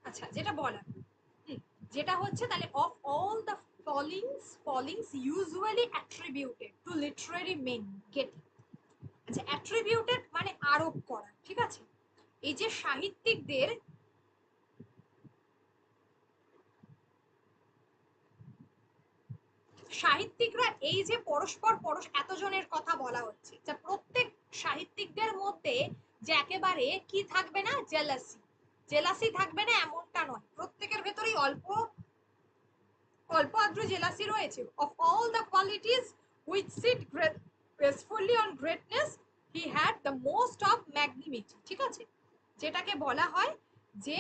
আচ্ছা, যেটা বলা, যেটা হচ্ছে তাহলে of all the fallings usually attributed to literary men, Goethe। আচ্ছা, attributed মানে আরোপ করা, ঠিক আছে। এই যে সাহিত্যিকদের, সাহিত্যিকরা এই যে পরস্পর এতজনের কথা বলা হচ্ছে, যা প্রত্যেক সাহিত্যিকদের মধ্যে যে একেবারে কি থাকবে না, জেলাসি থাকবে না এমনটা নয়, প্রত্যেকের ভেতরেই অল্প অল্প আদ্র জেলাসি রয়েছে। of all the qualities which sit gracefully on greatness, he had the most of magnanimity, ঠিক আছে, যেটাকে বলা হয় যে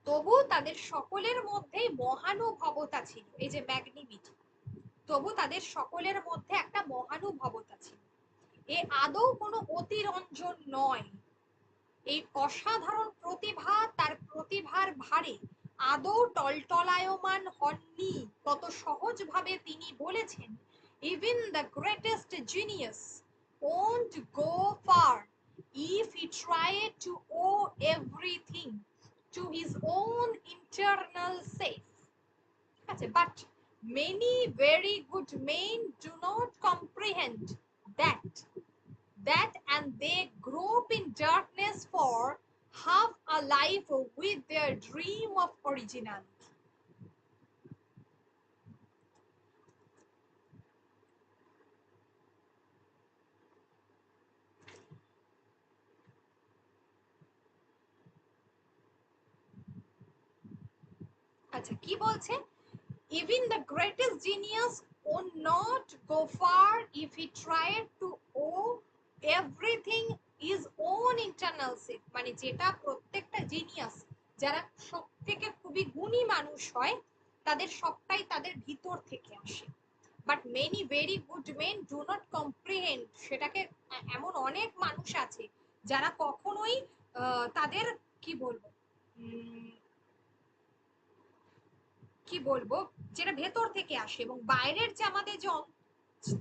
তবু তাদের সকলের মধ্যেই মহানুভবতা ছিল, এই যে ম্যাগনিমিটি। তবু তাদের সকলের মধ্যে একটা মহানুভবতা ছিল। এ আদৌ কোনো অতিরঞ্জন নয়। এই অসাধারণ প্রতিভা, তার প্রতিভার ভারে আদৌ টলটলায়মান হননি। কত সহজভাবে তিনি বলেছেন, even the greatest genius won't go far if he tried to owe everything to his own internal self. আচ্ছা, but many very good men do not comprehend that and they grope in darkness for half a life with their dream of originality. আচ্ছা, কি বলছে? Even the greatest genius would not go far if he tried to owe everything his own internal self. মানে যেটা প্রত্যেকটা জিনিয়াস, যারা সব থেকে খুবই গুণী মানুষ হয়, তাদের সবটাই তাদের ভিতর থেকে আসে। But many very good men do not comprehend, সেটাকে এমন অনেক মানুষ আছে যারা কখনোই তাদের কি বলবো কি বলবো যেটা ভেতর থেকে আসে এবং বাইরের যে আমাদের যে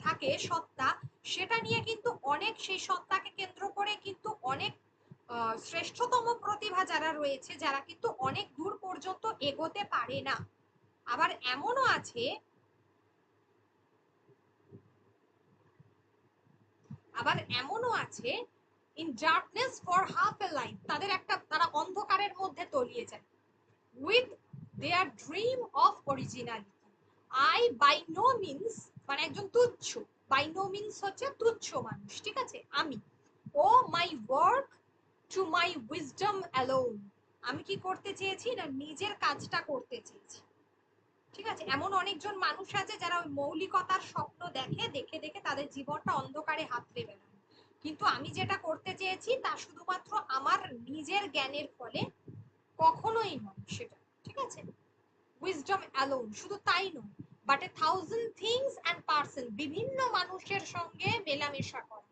থাকে সত্তা, সেটা নিয়ে কিন্তু অনেক, সেই সত্তাকে কেন্দ্র করে কিন্তু অনেক শ্রেষ্ঠতম প্রতিভা যারা রয়েছে, যারা কিন্তু অনেক দূর পর্যন্ত এগোতে পারে না। আবার এমনও আছে, in darkness for half a life, তারা অন্ধকারের মধ্যে তলিয়ে যায় with their dream of originality. I by no means, মানে একজন তুচ্ছ, বাই নো মিনস হচ্ছে তুচ্ছ মানুষ, ঠিক আছে, আমি owe my work to my wisdom alone, আমি কি করতে চেয়েছি না নিজের কাজটা করতে চেয়েছি, ঠিক আছে। এমন অনেকজন মানুষ আছে যারা ওই মৌলিকতার স্বপ্ন দেখে, দেখে দেখে তাদের জীবনটা অন্ধকারে হাতড়ে বেড়ায়, কিন্তু আমি যেটা করতে চেয়েছি তা শুধুমাত্র আমার নিজের জ্ঞানের ফলে কখনোই নয় সেটা, ঠিক আছে। উইজডম অ্যালোন, শুধু তাই নয়, but a thousand things and person, বিভিন্ন মানুষের সঙ্গে মেলামেশা করা,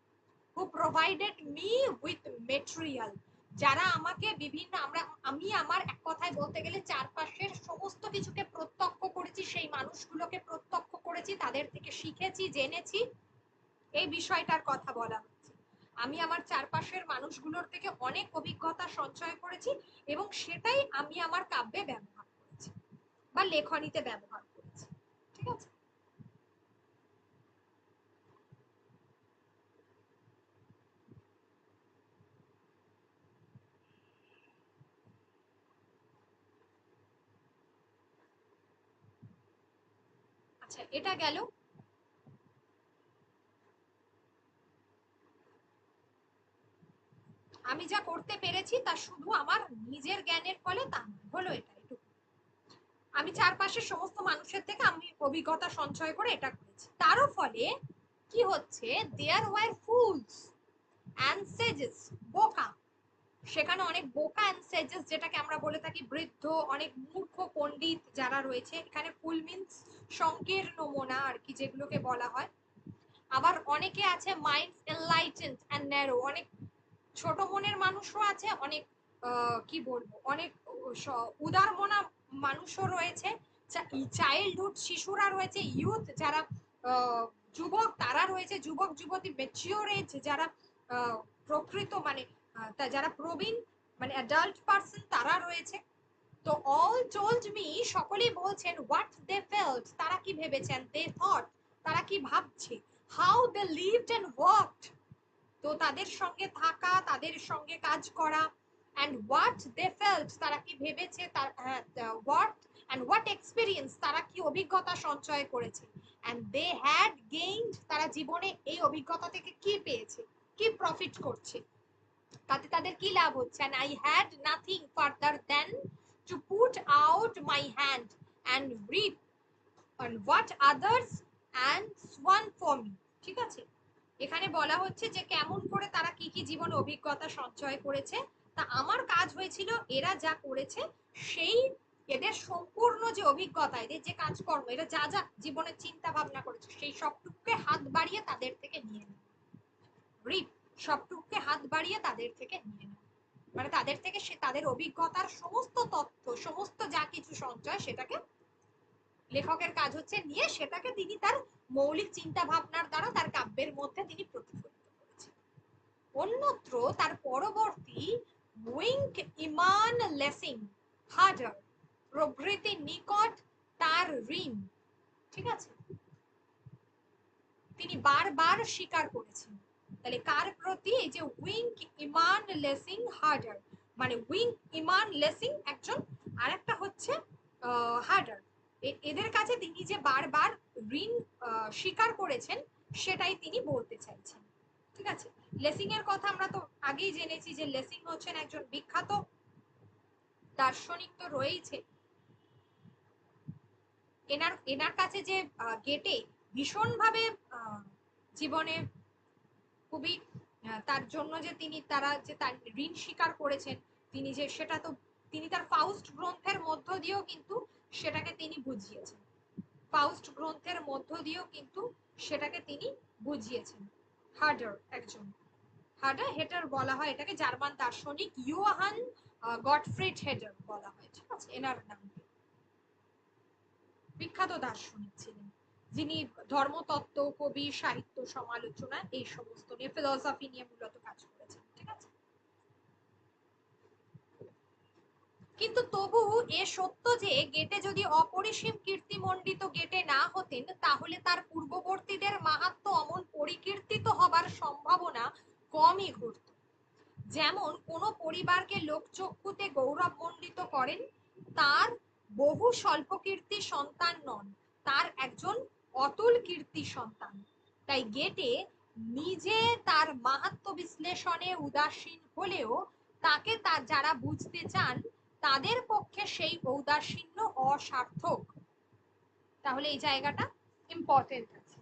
হু প্রোভাইডেড মি উইথ মেটেরিয়াল, যারা আমাকে বিভিন্ন, আমি আমার এক কথায় বলতে গেলে চারপাশের সমস্ত কিছুকে প্রত্যক্ষ করেছি, সেই মানুষগুলোকে প্রত্যক্ষ করেছি, তাদের থেকে শিখেছি, জেনেছি, এই বিষয়টার কথা বলা হচ্ছে। আমি আমার চারপাশের মানুষগুলোর থেকে অনেক অভিজ্ঞতা সঞ্চয় করেছি এবং সেটাই আমি আমার কাব্যে ব্যবহার করেছি বা লেখনীতে ব্যবহার করেছি, ঠিক আছে। আচ্ছা, এটা গেল। আমি যা করতে পেরেছি তা শুধু আমার নিজের জ্ঞানের ফলে, তা হলো এটা একটু, আমি চারপাশের সমস্ত মানুষের থেকে আমি অভিজ্ঞতা সঞ্চয় করে এটা করেছি। তারও ফলে কি হচ্ছে, দেয়ার ওয়ার ফুলস অ্যান্ড সেজেস, বোকা, সেখানে অনেক বোকা অ্যান্ড সেজেস, যেটাকে আমরা বলে থাকি বৃদ্ধ, অনেক মূর্খ পণ্ডিত যারা রয়েছে, এখানে ফুল মিন্স সংকীর্ণ মোনা আর কি, যেগুলোকে বলা হয়। আবার অনেকে আছে মাইন্ডস এনলাইটেন্ড অ্যান্ড ন্যারো, অনেক ছোট মনের মানুষও আছে, অনেক কি বলবো, অনেক উদার মনা মানুষও রয়েছে, চাইল্ডহুড শিশুরা রয়েছে, ইউথ যারা যুবক তারা রয়েছে, যুবক যুবতী ম্যাচিওর এজ যারা প্রকৃত মানে যারা প্রবীণ মানে অ্যাডাল্ট পারসন তারা রয়েছে। তো অল টোল্ড মি, সকলেই বলছেন হোয়াট দে ফেল্ট, তারা কি ভেবেছেন, দে থট, তারা কি ভাবছে, how they lived and worked, তো তাদের সঙ্গে থাকা, তাদের সঙ্গে কাজ করা, and what they felt, তারা কি ভেবেছে, তার what and what experience, তারা কি অভিজ্ঞতা সঞ্চয় করেছে, and they had gained, তারা জীবনে এই অভিজ্ঞতা থেকে কি পেয়েছে, কি প্রফিট করছে, তাতে তাদের কি লাভ হচ্ছে, and I had nothing further than to put out my hand and reap and what others and swan for me, ঠিক আছে। এখানে বলা হচ্ছে যে কেমন করে তারা কি কি জীবনে অভিজ্ঞতা সঞ্চয় করেছে, তা আমার কাজ হয়েছিল এরা যা করেছে সেই এদের সম্পূর্ণ যে অভিজ্ঞতা, এদের যে কাজকর্ম, এরা যা যা জীবনের চিন্তা ভাবনা করেছে সেই সবটুকুকে হাত বাড়িয়ে তাদের থেকে নিয়ে নেয়। রিপ সবটুকুকে হাত বাড়িয়ে তাদের থেকে নিয়ে নেয়, মানে তাদের থেকে সে তাদের অভিজ্ঞতার সমস্ত তথ্য, সমস্ত যা কিছু সঞ্চয়, সেটাকে লেখকের কাজ হচ্ছে নিয়ে সেটাকে তিনি তার মৌলিক চিন্তা ভাবনার দ্বারা তার কাব্যের মধ্যে তিনি প্রতিফলিত করেছেন। অন্যত্র তার পরবর্তী উইঙ্ক, ইমান লেসিং, হার্ডার প্রভৃতি নিকট তার ঋণ, ঠিক আছে, তিনি বারবার স্বীকার করেছেন। তাহলে কার প্রতি? এই যে উইঙ্ক, ইমান লেসিং, হার্ডার, মানে উইঙ্ক, ইমান লেসিং একজন, আরেকটা হচ্ছে হার্ডার, এদের কাছে তিনি যে বারবার ঋণ স্বীকার করেছেন সেটাই তিনি বলতে চাইছেন। ঠিক আছে, লেসিং এর কথা আমরা তো আগেই জেনেছি যে লেসিং হচ্ছেন একজন বিখ্যাত দার্শনিক তো রয়েছে। এনার এনার কাছে যে গেটে ভীষণভাবে জীবনে খুবই তার জন্য যে তিনি তারা যে তার ঋণ স্বীকার করেছেন, তিনি যে সেটা তো তিনি তার ফাউস্ট গ্রন্থের মধ্য দিয়েও কিন্তু সেটাকে তিনি বুঝিয়েছেন। ফাউস্ট গ্রন্থের মধ্য দিয়েও কিন্তু সেটাকে তিনি বুঝিয়েছেন। হার্ডার একজন, হার্ডার হেটার বলা হয় এটাকে, জার্মান দার্শনিক ইয়োহান গটফ্রিড হেডার বলা হয়। ঠিক আছে, এনার নাম বিখ্যাত দার্শনিক ছিলেন, যিনি ধর্মতত্ত্ব, কবি, সাহিত্য, সমালোচনা এই সমস্ত নিয়ে, ফিলসফি নিয়ে মূলত কাজ করেছেন। ঠিক আছে, কিন্তু তবু এ সত্য যে গেটে যদি অপরিসীম কীর্তিমণ্ডিত গেটে না হতেন, তাহলে তার পূর্ববর্তীদের মাহাত্ম্য অমন পরিকীর্তিত হবার সম্ভাবনা কমই ঘটত। যেমন কোন পরিবারকে লোকচক্ষুতে গৌরবমণ্ডিত করেন তার বহু স্বল্পকীর্তি সন্তান নন, তার একজন অতুল কীর্তি সন্তান। তাই গেটে নিজে তার মাহাত্ম্য বিশ্লেষণে উদাসীন হলেও তাকে তার যারা বুঝতে চান তাদের পক্ষে সেই ঔদাসীন্য অসার্থক। তাহলে এই জায়গাটা ইম্পর্টেন্ট আছে।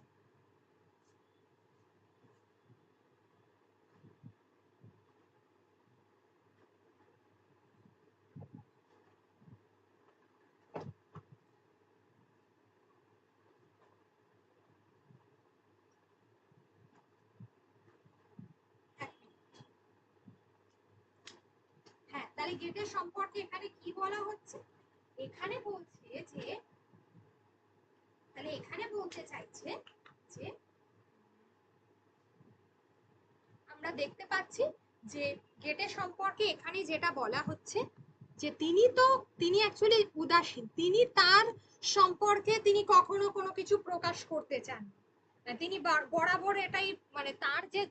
হ্যাঁ, তাহলে গেটের সম্পর্কে এখানে কি বলা হচ্ছে? এখানে বলছে যে, তাহলে এখানে বলতে চাইছে যে আমরা দেখতে পাচ্ছি যে গেটের সম্পর্কে এখানে যেটা বলা হচ্ছে যে তিনি অ্যাকচুয়ালি উদাসীন, তিনি তার সম্পর্কে তিনি কখনো কোনো কিছু প্রকাশ করতে চান না। তিনি বরাবর এটাই, মানে তার যে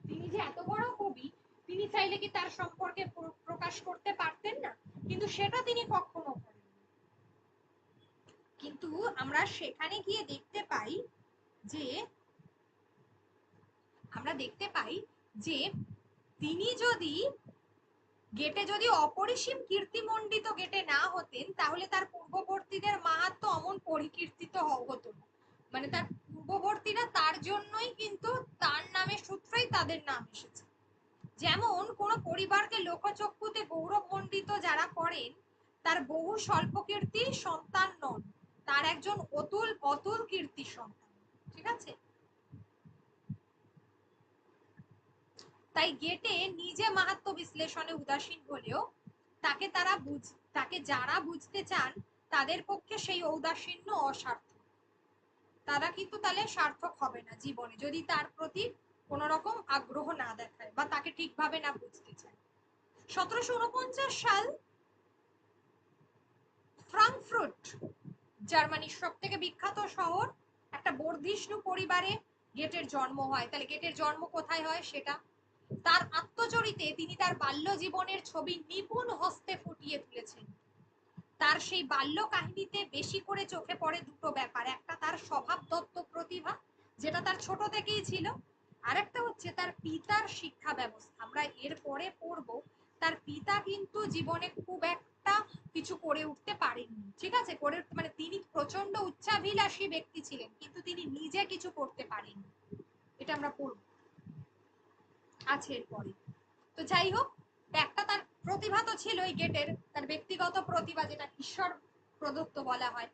তিনি যে এত বড় কবি, তিনি চাইলে কি তার সম্পর্কে প্রকাশ করতে পারতেন না, কিন্তু সেটা তিনি কখনো করেন। কিন্তু আমরা সেখানে গিয়ে দেখতে পাই যে তিনি যদি গেটে যদি অপরিসীম কীর্তিমণ্ডিত গেটে না হতেন, তাহলে তার পূর্ববর্তীদের মাহাত্ম্য অমন পরিকীর্তিত হতো না। মানে তার পূর্ববর্তীরা তার জন্যই কিন্তু তার নামে সূত্রেই তাদের নাম এসেছে। যেমন কোন পরিবারকে লোকচক্ষুতে গৌরবমণ্ডিত যারা করেন তার বহু স্বল্প কীর্তির সন্তান নন, তার একজন অতুল কীর্তি সন্তান। ঠিক আছে, তাই গেটে নিজে মাহাত্ম্য বিশ্লেষণে উদাসীন হলেও তাকে যারা বুঝতে চান তাদের পক্ষে সেই ঔদাসীন্য অসার্থক। তারা কিন্তু তাহলে সার্থক হবে না জীবনে যদি তার প্রতি কোন রকম আগ্রহ না দেখায় বা তাকে ঠিকভাবে না বুঝতে চায়। 1749 সাল, ফ্রাঙ্কফুর্ট জার্মানির সব থেকে বিখ্যাত শহর, একটা বর্ধিষ্ণু পরিবারে গেটের জন্ম হয়। তাহলে গেটের জন্ম কোথায় হয় সেটা তার আত্মচরিতে তিনি তার বাল্য জীবনের ছবি নিপুণ হস্তে ফুটিয়ে তুলেছেন। তার সেই বাল্য কাহিনীতে বেশি করে চোখে পড়ে দুটো ব্যাপার, একটা তার স্বভাবদত্ত প্রতিভা যেটা তার ছোট থেকেই ছিল, আরেকটা হচ্ছে তার পিতার শিক্ষা ব্যবস্থা। আমরা এর পরে পড়বো তার পিতা কিন্তু জীবনে খুব একটা কিছু করে উঠতে পারেননি। ঠিক আছে, করে মানে তিনি প্রচন্ড উচ্চাভিলাষী ব্যক্তি ছিলেন কিন্তু তিনি নিজে কিছু করতে পারেননি, এটা আমরা পড়বো আছে এরপরে। তো যাই হোক, একটা তার প্রতিভা তো ছিলই গেটের, তার ব্যক্তিগত প্রতিভা যেটা ঈশ্বর প্রদত্ত বলা হয়।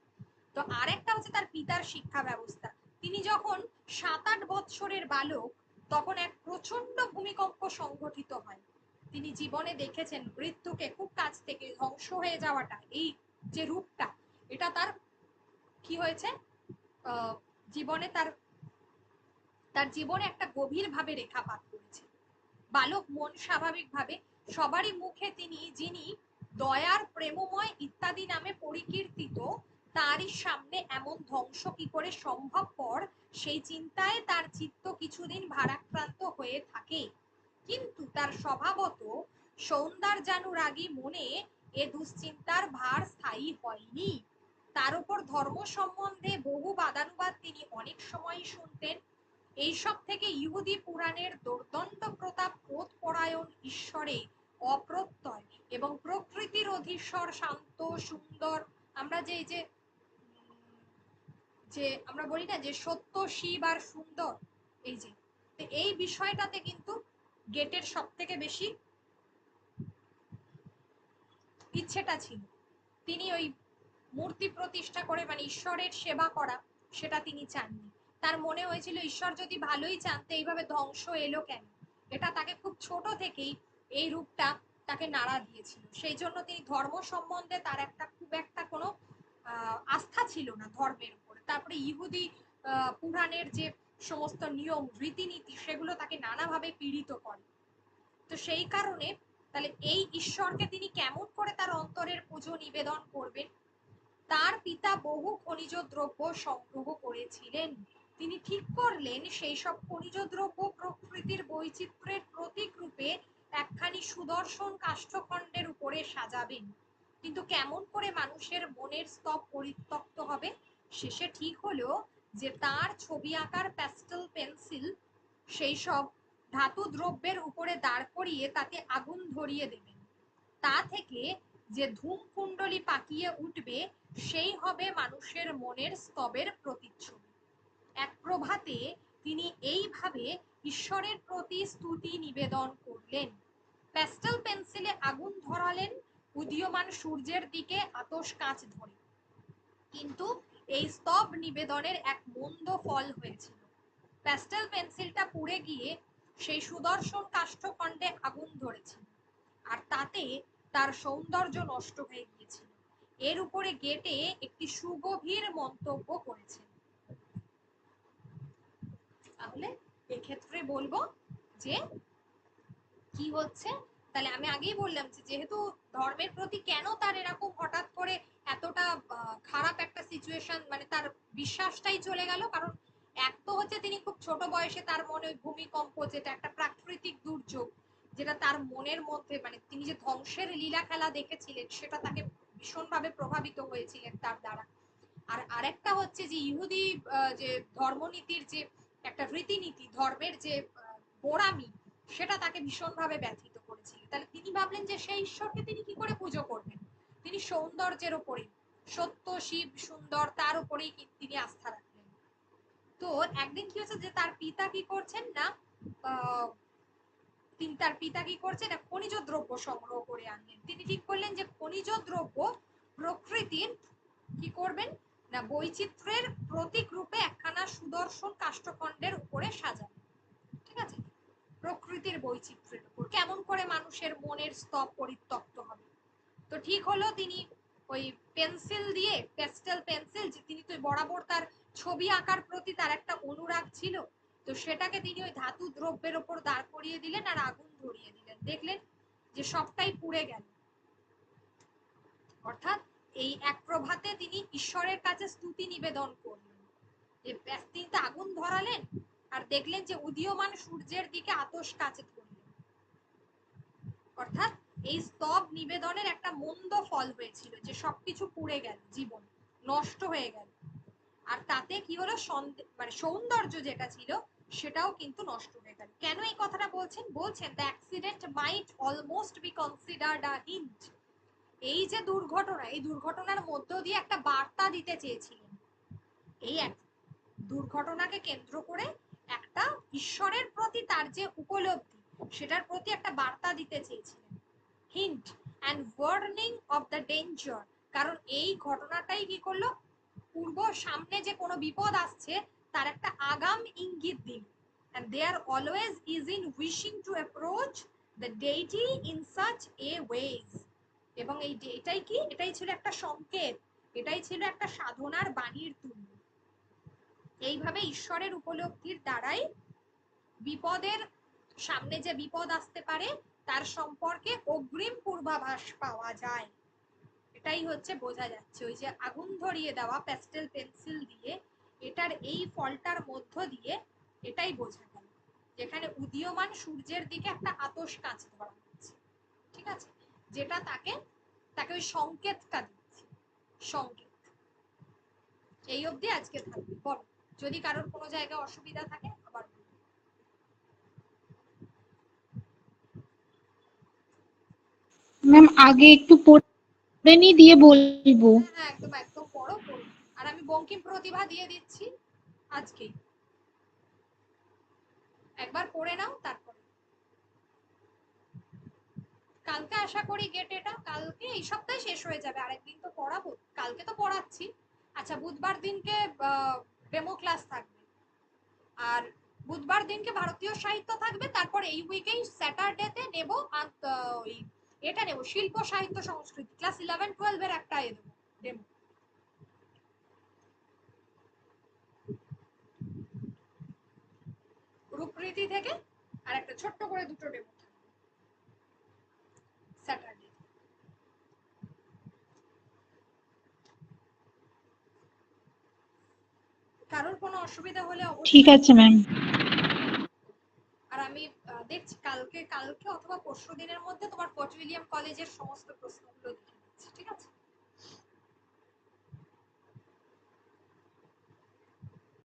তো আরেকটা হচ্ছে তার পিতার শিক্ষা ব্যবস্থা। তিনি যখন 7-8 বৎসরের বালক, তখন এক প্রচন্ড ভূমিকম্প সংঘটিত হয়। তিনি জীবনে দেখেছেন মৃত্যুকে খুব কাছ থেকে, ধ্বংস হয়ে যাওয়াটা, এই যে রূপটা, এটা তার কি হয়েছে, জীবনে তার তার জীবনে একটা গভীর ভাবে রেখাপাত করেছে। বালক মন স্বাভাবিকভাবে সবারই মুখে তিনি, যিনি দয়ার, প্রেমময় ইত্যাদি নামে পরিকীর্তিত, তারই সামনে এমন ধ্বংস কি করে সম্ভবপর, সেই চিন্তায় তার চিত্ত কিছুদিন ভারাক্রান্ত হয়ে থাকে। কিন্তু তার স্বভাবত সৌন্দর্যানুরাগী মনে এ দুশ্চিন্তার ভার স্থায়ী হয়নি। তার উপর ধর্ম সম্বন্ধে বহু বাদানুবাদ তিনি অনেক সময়ই শুনতেন। এইসব থেকে ইহুদি পুরাণের দুর্দণ্ড প্রতাপ, ক্রোধ পরায়ণ ঈশ্বরে অপ্রত্যয় এবং প্রকৃতির অধীশ্বর শান্ত সুন্দর, আমরা যে এই যে যে আমরা বলি না যে সত্য শিব আর সুন্দর, এই যে, তো এই বিষয়টাতে কিন্তু গেটের সব থেকে বেশি ইচ্ছেটা ছিল। তিনি ওই মূর্তি প্রতিষ্ঠা করে মানে ঈশ্বরের সেবা করা, সেটা তিনি চাননি। তার মনে হয়েছিল ঈশ্বর যদি ভালোই চান তো এইভাবে ধ্বংস এলো কেন। এটা তাকে খুব ছোট থেকেই এই রূপটা তাকে নাড়া দিয়েছিল। সেই জন্য তিনি ধর্ম সম্বন্ধে তার একটা খুব একটা কোনো আস্থা ছিল না ধর্মের উপরে। তারপরে ইহুদি পুরাণের যে সমস্ত নিয়ম রীতিনীতি, সেগুলো তাকে নানাভাবে পীড়িত করে। তো সেই কারণে তাহলে এই ঈশ্বরকে তিনি কেমন করে তার অন্তরের পুজো নিবেদন করবেন। তার পিতা বহু খনিজ দ্রব্য সংগ্রহ করেছিলেন। তিনি ঠিক করলেন সেই সব খনিজ দ্রব্য প্রকৃতির বৈচিত্র্যের প্রতীক রূপে একখানি সুদর্শন কাষ্ঠখণ্ডের উপরে সাজাবেন। কিন্তু কেমন করে মানুষের মনের স্তব পরিত্যক্ত হবে। শেষে ঠিক হলো যে তার ছবি আঁকার প্যাস্টেল পেন্সিল সেই সব ধাতু দ্রব্যের উপরে দাঁড় করিয়ে তাতে আগুন ধরিয়ে দেবেন। তা থেকে যে ধূমকুণ্ডলী পাকিয়ে উঠবে, সেই হবে মানুষের মনের স্তবের প্রতিচ্ছবি। এক প্রভাতে তিনি এইভাবে ঈশ্বরের প্রতি স্তুতি নিবেদন করলেন। প্যাস্টেল পেন্সিলে আগুন ধরালেন উদীয়মান সূর্যের দিকে আতশ কাঁচ ধরে। কিন্তু এই স্তব নিবেদনের এক মন্দ ফল হয়েছিল। প্যাস্টেল পেন্সিলটা পুড়ে গিয়ে সেই সুদর্শন কাষ্ঠখণ্ডে আগুন ধরেছিল, আর তাতে তার সৌন্দর্য নষ্ট হয়ে গিয়েছিল। এর উপরে গেটে একটি সুগভীর মন্তব্য করেছেন। তাহলে এক্ষেত্রে বলবো যে কি হচ্ছে, তাহলে আমি আগেই বললাম যে যেহেতু ধর্মের প্রতি কেন তার এরকম হঠাৎ করে এতটা খারাপ একটা সিচুয়েশন, মানে তার বিশ্বাসটাই চলে গেল। কারণ এক তো হচ্ছে তিনি খুব ছোট বয়সে তার মনে ওই ভূমিকম্প, যেটা একটা প্রাকৃতিক দুর্যোগ, যেটা তার মনের মধ্যে, মানে তিনি যে ধ্বংসের লীলা খেলা দেখেছিলেন, সেটা তাকে ভীষণভাবে প্রভাবিত হয়েছিলেন তার দ্বারা। আর আরেকটা হচ্ছে যে ইহুদি যে ধর্মনীতির যে একটা রীতিনীতি, ধর্মের যে গোড়ামি, সেটা তাকে ভীষণভাবে ব্যথিত করেছিল। তাহলে তিনি ভাবলেন যে সেই ঈশ্বরকে তিনি কি করে পুজো করবেন। তিনি সৌন্দর্যের ওপরে, সত্য শিব সুন্দর, তার উপরেই তিনি আস্থা রাখলেন। তো একদিন কি হচ্ছে যে তার পিতা কি করছেন না, তিনি তার পিতা কি করছেন, খনিজ দ্রব্য সংগ্রহ করে আনলেন। তিনি ঠিক করলেন যে খনিজ দ্রব্য প্রকৃতির কি করবেন না, বৈচিত্র্যের প্রতীক রূপে একখানা সুদর্শন কাষ্ঠখণ্ডের উপরে সাজাবেন। ঠিক আছে, প্রকৃতির বৈচিত্র্যের উপর কেমন করে মানুষের মনের স্তব পরিত্যক্ত হবে। তো ঠিক হলো তিনি ওই পেন্সিল দিয়ে, প্যাস্টেল পেন্সিল, যে তিনি তো বরাবর তার ছবি আঁকার প্রতি তার একটা অনুরাগ ছিল, তো সেটাকে তিনি ওই ধাতু দ্রব্যের উপর দাঁড় করিয়ে দিলেন আর আগুন ধরিয়ে দিলেন। দেখলেন যে সবটাই পুড়ে গেল। অর্থাৎ এই এক প্রভাতে তিনি ঈশ্বরের কাছে স্তুতি নিবেদন করলেন যে তিনি তো আগুন ধরালেন আর দেখলেন যে উদীয়মান সূর্যের দিকে আতশ কাছে ধরলেন। অর্থাৎ এই স্তব নিবেদনের একটা মন্দ ফল হয়েছিল, যে সবকিছু পুড়ে গেল, জীবন নষ্ট হয়ে গেল। আর তাতে কি হলো, মানে সৌন্দর্য যেটা ছিল সেটাও কিন্তু নষ্ট হয়ে গেল। কেন এই কথাটা বলছেন, বলছেন the accident might almost be considered a hint. এই যে দুর্ঘটনা, এই দুর্ঘটনার মধ্য দিয়ে একটা বার্তা দিতে চেয়েছিলেন। এই এক দুর্ঘটনাকে কেন্দ্র করে একটা ঈশ্বরের প্রতি তার যে উপলব্ধি, সেটার প্রতি একটা বার্তা দিতে চেয়েছিলেন। Hint and warning of the danger, কারণ এই ঘটনাটাই কি করলো, পূর্ব সামনে যে কোনো বিপদ আসছে তার একটা আগাম ইঙ্গিত দিল। and they are always is in wishing to approach the deity in such a ways, এবং এই এটাই কি, এটাই ছিল একটা সংকেত, এটাই ছিল একটা সাধনার বাণীর তুল্য। এইভাবে ঈশ্বরের উপলব্ধির দ্বারাই বিপদের সামনে যে বিপদ আসতে পারে তার সম্পর্কে অগ্রিম পূর্বাভাস পাওয়া যায়। এটাই হচ্ছে বোঝা যাচ্ছে, ওই যে আগুন ধরিয়ে দেওয়া প্যাস্টেল পেন্সিল দিয়ে এটার এই ফলটার মধ্য দিয়ে এটাই বোঝা গেল, যেখানে উদীয়মান সূর্যের দিকে একটা আতশ কাঁচ ধরা হচ্ছে, ঠিক আছে, যেটা তাকে তাকে ওই সংকেতটা দিচ্ছে, সংকেত। এই অবধি আজকে থাকবে, বলো যদি কারোর কোনো জায়গায় অসুবিধা থাকে আবার। ম্যাম আগে একটু পড়ে নি দিয়ে বলবো। হ্যাঁ একদম একদম পড়ো পড়ো। আর আমি বঙ্কিম প্রতিভা দিয়ে দিচ্ছি আজকে, একবার পড়ে নাও তারপরে কালকে আশা করি গেট, এটা কালকে এই সপ্তাহে শেষ হয়ে যাবে, আরেকদিন তো পড়াবো, কালকে তো পড়াচ্ছি। আচ্ছা বুধবার দিনকে ডেমো ক্লাস থাকবে, আর বুধবার দিনকে ভারতীয় সাহিত্য থাকবে, তারপর এই উইকেই স্যাটারডেতে নেব ওই এটা নেব শিল্প সাহিত্য সংস্কৃতি, ক্লাস 11-12 এর একটা দেবো ডেমো। রূপরীতি থেকে আর একটা ছোট্ট করে দুটো ডেমো স্যাটারডে। কারোর কোনো অসুবিধা হলে ঠিক অবশ্যই। আছে ম্যাম। আর আমি দেখছি কালকে কালকে অথবা পরশু দিনের মধ্যে তোমার ফোর্ট উইলিয়াম কলেজের সমস্ত প্রশ্নগুলো দেখে নিচ্ছি, ঠিক আছে।